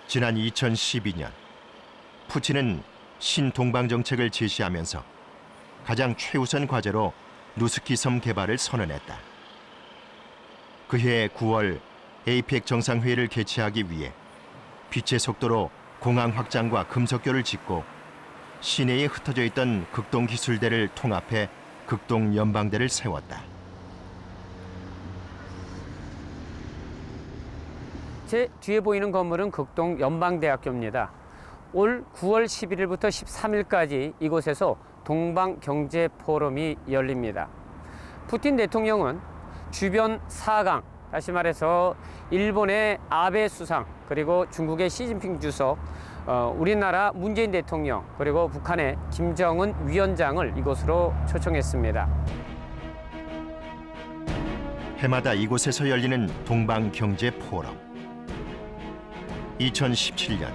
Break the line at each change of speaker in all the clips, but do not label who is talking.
지난 2012년 푸틴은 신동방 정책을 제시하면서 가장 최우선 과제로 루스키 섬 개발을 선언했다. 그해 9월 에이펙 정상회의를 개최하기 위해 빛의 속도로 공항 확장과 금속교를 짓고 시내에 흩어져 있던 극동기술대를 통합해 극동연방대를 세웠다.
제 뒤에 보이는 건물은 극동연방대학교입니다. 올 9월 11일부터 13일까지 이곳에서 동방경제포럼이 열립니다. 푸틴 대통령은 주변 4강, 다시 말해서 일본의 아베 수상, 그리고 중국의 시진핑 주석, 우리나라 문재인 대통령, 그리고 북한의 김정은 위원장을 이곳으로 초청했습니다.
해마다 이곳에서 열리는 동방경제포럼. 2017년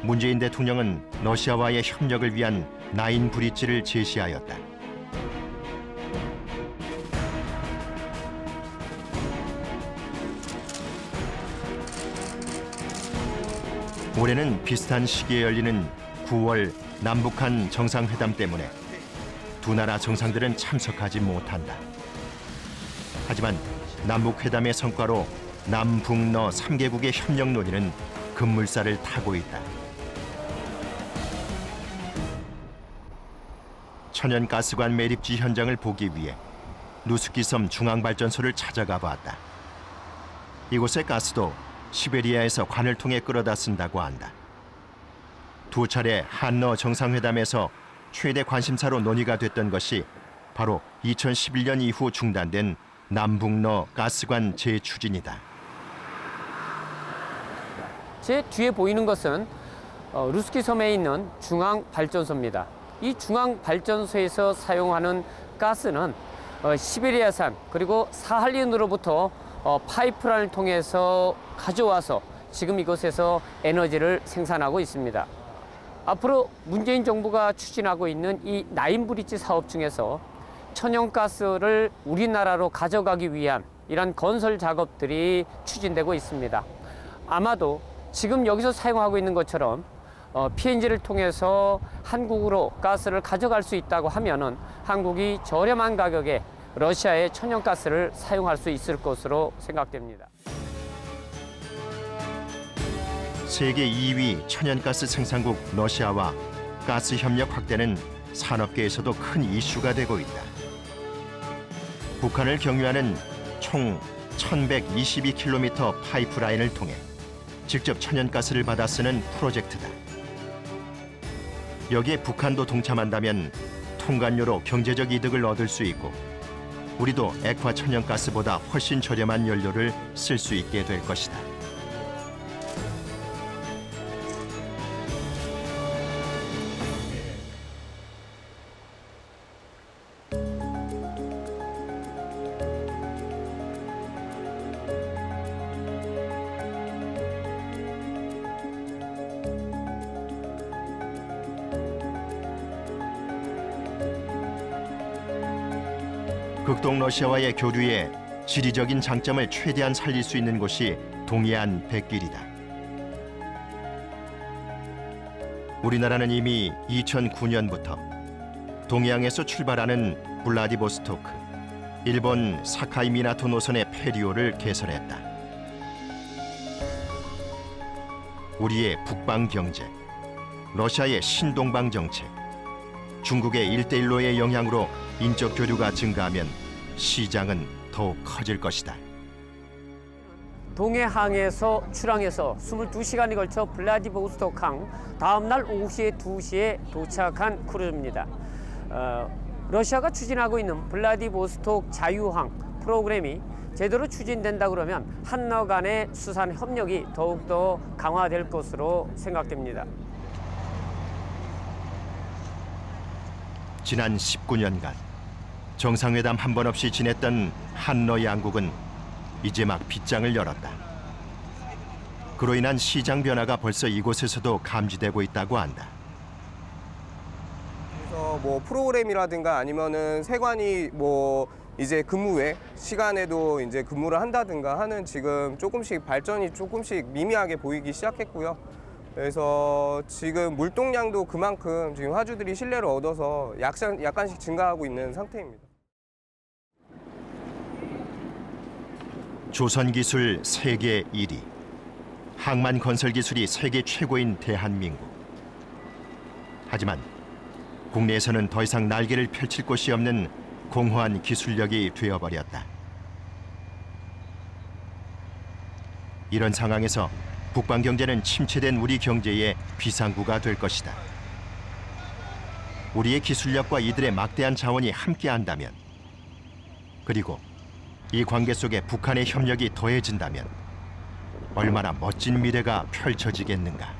문재인 대통령은 러시아와의 협력을 위한 나인 브릿지를 제시하였다. 올해는 비슷한 시기에 열리는 9월 남북한 정상회담 때문에 두 나라 정상들은 참석하지 못한다. 하지만 남북회담의 성과로 남북러 3개국의 협력 논의는 급물살을 타고 있다. 천연가스관 매립지 현장을 보기 위해 루스키섬 중앙발전소를 찾아가 봤다. 이곳의 가스도 시베리아에서 관을 통해 끌어다 쓴다고 한다. 두 차례 한러 정상회담에서 최대 관심사로 논의가 됐던 것이 바로 2011년 이후 중단된 남북러 가스관 재추진이다.
제 뒤에 보이는 것은 루스키 섬에 있는 중앙발전소입니다. 이 중앙발전소에서 사용하는 가스는 시베리아산 그리고 사할린으로부터 파이프라인을 통해서 가져와서 지금 이곳에서 에너지를 생산하고 있습니다. 앞으로 문재인 정부가 추진하고 있는 이 나인브릿지 사업 중에서 천연가스를 우리나라로 가져가기 위한 이런 건설 작업들이 추진되고 있습니다. 아마도 지금 여기서 사용하고 있는 것처럼 PNG를 통해서 한국으로 가스를 가져갈 수 있다고 하면은 한국이 저렴한 가격에 러시아의 천연가스를 사용할 수 있을 것으로 생각됩니다.
세계 2위 천연가스 생산국 러시아와 가스 협력 확대는 산업계에서도 큰 이슈가 되고 있다. 북한을 경유하는 총 1122km 파이프라인을 통해 직접 천연가스를 받아 쓰는 프로젝트다. 여기에 북한도 동참한다면 통관료로 경제적 이득을 얻을 수 있고 우리도 액화 천연가스보다 훨씬 저렴한 연료를 쓸 수 있게 될 것이다. 극동 러시아와의 교류에 지리적인 장점을 최대한 살릴 수 있는 곳이 동해안 백길이다. 우리나라는 이미 2009년부터 동해안에서 출발하는 블라디보스토크, 일본 사카이 미나토 노선의 페리오를 개설했다. 우리의 북방 경제, 러시아의 신동방 정책, 중국의 1대1로의 영향으로 인적 교류가 증가하면 시장은 더욱 커질 것이다.
동해항에서 출항해서 22시간이 걸쳐 블라디보스토크항 다음 날 오후 2시에 도착한 크루즈입니다. 러시아가 추진하고 있는 블라디보스토크 자유항 프로그램이 제대로 추진된다 그러면 한러 간의 수산 협력이 더욱더 강화될 것으로 생각됩니다.
지난 19년간 정상회담 한 번 없이 지냈던 한러 양국은 이제 막 빗장을 열었다. 그로 인한 시장 변화가 벌써 이곳에서도 감지되고 있다고 한다.
그래서 뭐 프로그램이라든가 아니면은 세관이 뭐 이제 근무 외 시간에도 이제 근무를 한다든가 하는 지금 조금씩 발전이 조금씩 미미하게 보이기 시작했고요. 그래서 지금 물동량도 그만큼 지금 화주들이 신뢰를 얻어서 약간씩 증가하고 있는 상태입니다.
조선기술 세계 1위, 항만 건설 기술이 세계 최고인 대한민국. 하지만 국내에서는 더 이상 날개를 펼칠 곳이 없는 공허한 기술력이 되어버렸다. 이런 상황에서 북방 경제는 침체된 우리 경제의 비상구가 될 것이다. 우리의 기술력과 이들의 막대한 자원이 함께한다면, 그리고 이 관계 속에 북한의 협력이 더해진다면 얼마나 멋진 미래가 펼쳐지겠는가.